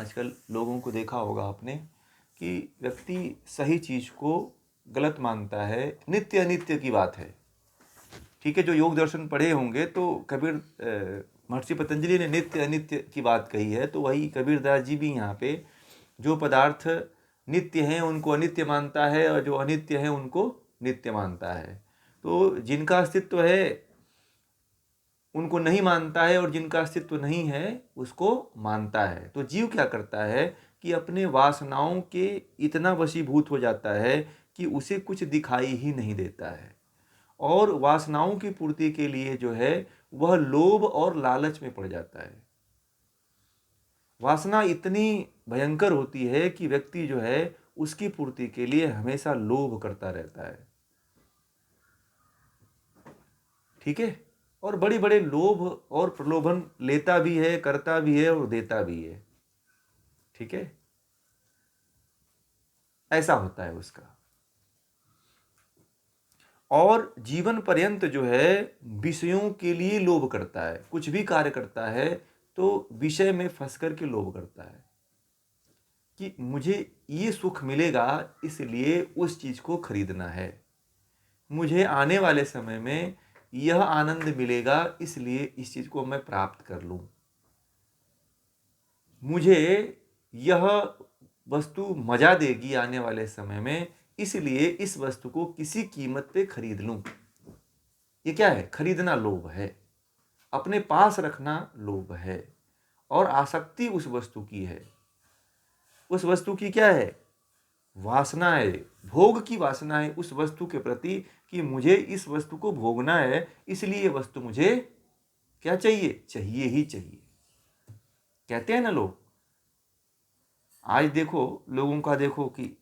आजकल लोगों को देखा होगा आपने कि व्यक्ति सही चीज़ को गलत मानता है, नित्य अनित्य की बात है। ठीक है, जो योग दर्शन पढ़े होंगे तो कबीर महर्षि पतंजलि ने नित्य अनित्य की बात कही है, तो वही कबीरदास जी भी यहाँ पे जो पदार्थ नित्य हैं उनको अनित्य मानता है और जो अनित्य हैं उनको नित्य मानता है। तो जिनका अस्तित्व है उनको नहीं मानता है और जिनका अस्तित्व नहीं है उसको मानता है। तो जीव क्या करता है कि अपने वासनाओं के इतना वशीभूत हो जाता है कि उसे कुछ दिखाई ही नहीं देता है, और वासनाओं की पूर्ति के लिए जो है वह लोभ और लालच में पड़ जाता है। वासना इतनी भयंकर होती है कि व्यक्ति जो है उसकी पूर्ति के लिए हमेशा लोभ करता रहता है। ठीक है, और बड़े बड़े लोभ और प्रलोभन लेता भी है, करता भी है और देता भी है। ठीक है, ऐसा होता है उसका। और जीवन पर्यंत जो है विषयों के लिए लोभ करता है, कुछ भी कार्य करता है तो विषय में फंस करके लोभ करता है कि मुझे ये सुख मिलेगा इसलिए उस चीज को खरीदना है, मुझे आने वाले समय में यह आनंद मिलेगा इसलिए इस चीज को मैं प्राप्त कर लूं, मुझे यह वस्तु मजा देगी आने वाले समय में इसलिए इस वस्तु को किसी कीमत पे खरीद लूं। ये क्या है? खरीदना लोभ है, अपने पास रखना लोभ है, और आसक्ति उस वस्तु की है। उस वस्तु की क्या है? वासना है, भोग की वासना है उस वस्तु के प्रति कि मुझे इस वस्तु को भोगना है, इसलिए ये वस्तु मुझे क्या चाहिए? चाहिए ही चाहिए। कहते हैं ना लोग, आज देखो लोगों का, देखो कि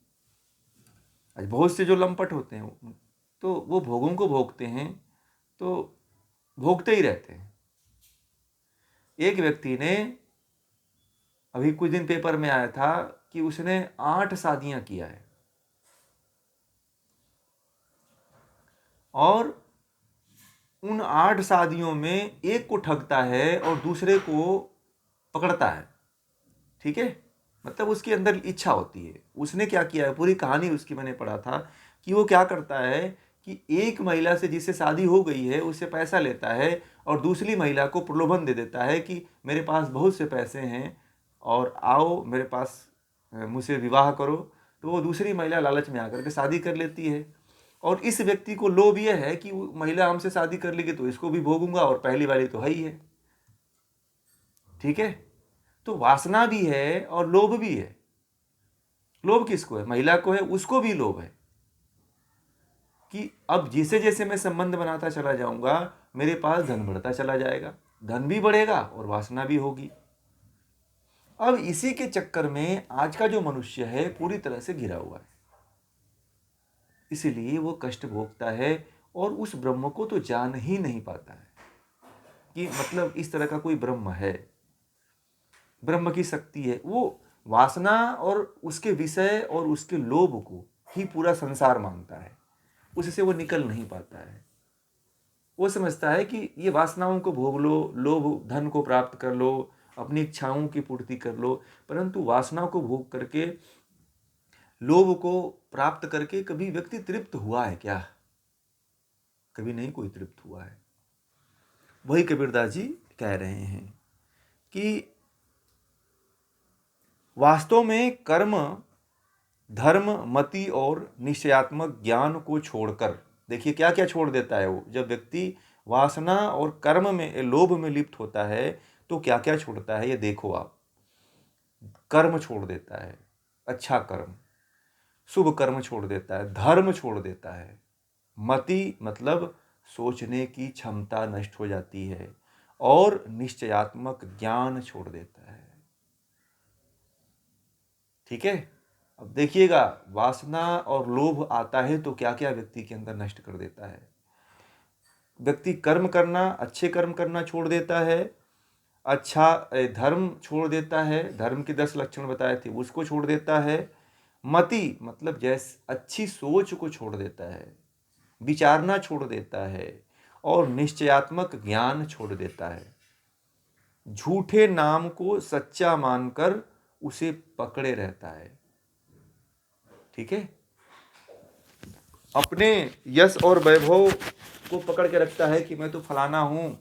आज बहुत से जो लंपट होते हैं तो वो भोगों को भोगते हैं तो भोगते ही रहते हैं। एक व्यक्ति ने अभी कुछ दिन पेपर में आया था कि उसने 8 शादियां किया है, और उन 8 शादियों में एक को ठगता है और दूसरे को पकड़ता है। ठीक है, मतलब उसके अंदर इच्छा होती है। उसने क्या किया है, पूरी कहानी उसकी मैंने पढ़ा था कि वो क्या करता है कि एक महिला से जिससे शादी हो गई है उससे पैसा लेता है और दूसरी महिला को प्रलोभन दे देता है कि मेरे पास बहुत से पैसे हैं और आओ मेरे पास, मुझसे विवाह करो। तो वो दूसरी महिला लालच में आकर के शादी कर लेती है, और इस व्यक्ति को लोभ यह है कि वो महिला हमसे शादी कर लेगी तो इसको भी भोगूंगा, और पहली वाली तो है ही है। ठीक है, तो वासना भी है और लोभ भी है। लोभ किसको है? महिला को है, उसको भी लोभ है कि अब जैसे जैसे मैं संबंध बनाता चला जाऊंगा मेरे पास धन बढ़ता चला जाएगा, धन भी बढ़ेगा और वासना भी होगी। अब इसी के चक्कर में आज का जो मनुष्य है पूरी तरह से घिरा हुआ है, इसीलिए वो कष्ट भोगता है और उस ब्रह्म को तो जान ही नहीं पाता है कि मतलब इस तरह का कोई ब्रह्म है, ब्रह्म की शक्ति है। वो वासना और उसके विषय और उसके लोभ को ही पूरा संसार मानता है, उससे वो निकल नहीं पाता है। वो समझता है कि ये वासनाओं को भोग लो, लोभ धन को प्राप्त कर लो, अपनी इच्छाओं की पूर्ति कर लो, परंतु वासनाओं को भोग करके, लोभ को प्राप्त करके कभी व्यक्ति तृप्त हुआ है क्या? कभी नहीं कोई तृप्त हुआ है। वही कबीरदास जी कह रहे हैं कि वास्तव में कर्म, धर्म, मति और निश्चयात्मक ज्ञान को छोड़कर, देखिए क्या क्या छोड़ देता है वो। जब व्यक्ति वासना और कर्म में, लोभ में लिप्त होता है तो क्या क्या छोड़ता है ये देखो आप। कर्म छोड़ देता है, अच्छा कर्म, शुभ कर्म छोड़ देता है, धर्म छोड़ देता है, मति मतलब सोचने की क्षमता नष्ट हो जाती है, और निश्चयात्मक ज्ञान छोड़ देता है। ठीक है, अब देखिएगा वासना और लोभ आता है तो क्या क्या व्यक्ति के अंदर नष्ट कर देता है। व्यक्ति कर्म करना, अच्छे कर्म करना छोड़ देता है, अच्छा धर्म छोड़ देता है, धर्म के 10 लक्षण बताए थे उसको छोड़ देता है, मति मतलब जैसे अच्छी सोच को छोड़ देता है, विचारना छोड़ देता है, और निश्चयात्मक ज्ञान छोड़ देता है। झूठे नाम को सच्चा मानकर उसे पकड़े रहता है। ठीक है, अपने यश और वैभव को पकड़ के रखता है कि मैं तो फलाना हूँ,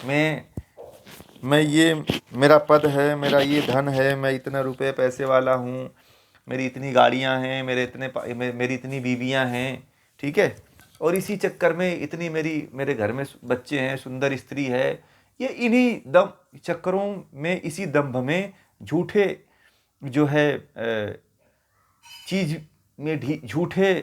मैं ये मेरा पद है, मेरा ये धन है, मैं इतना रुपए पैसे वाला हूँ, मेरी इतनी गाड़ियाँ हैं, मेरी इतनी बीवियाँ हैं। ठीक है, और इसी चक्कर में इतनी मेरे घर में बच्चे हैं, सुंदर स्त्री है। ये इन्हीं चक्करों में, इसी दंभ में झूठे जो है चीज में झूठे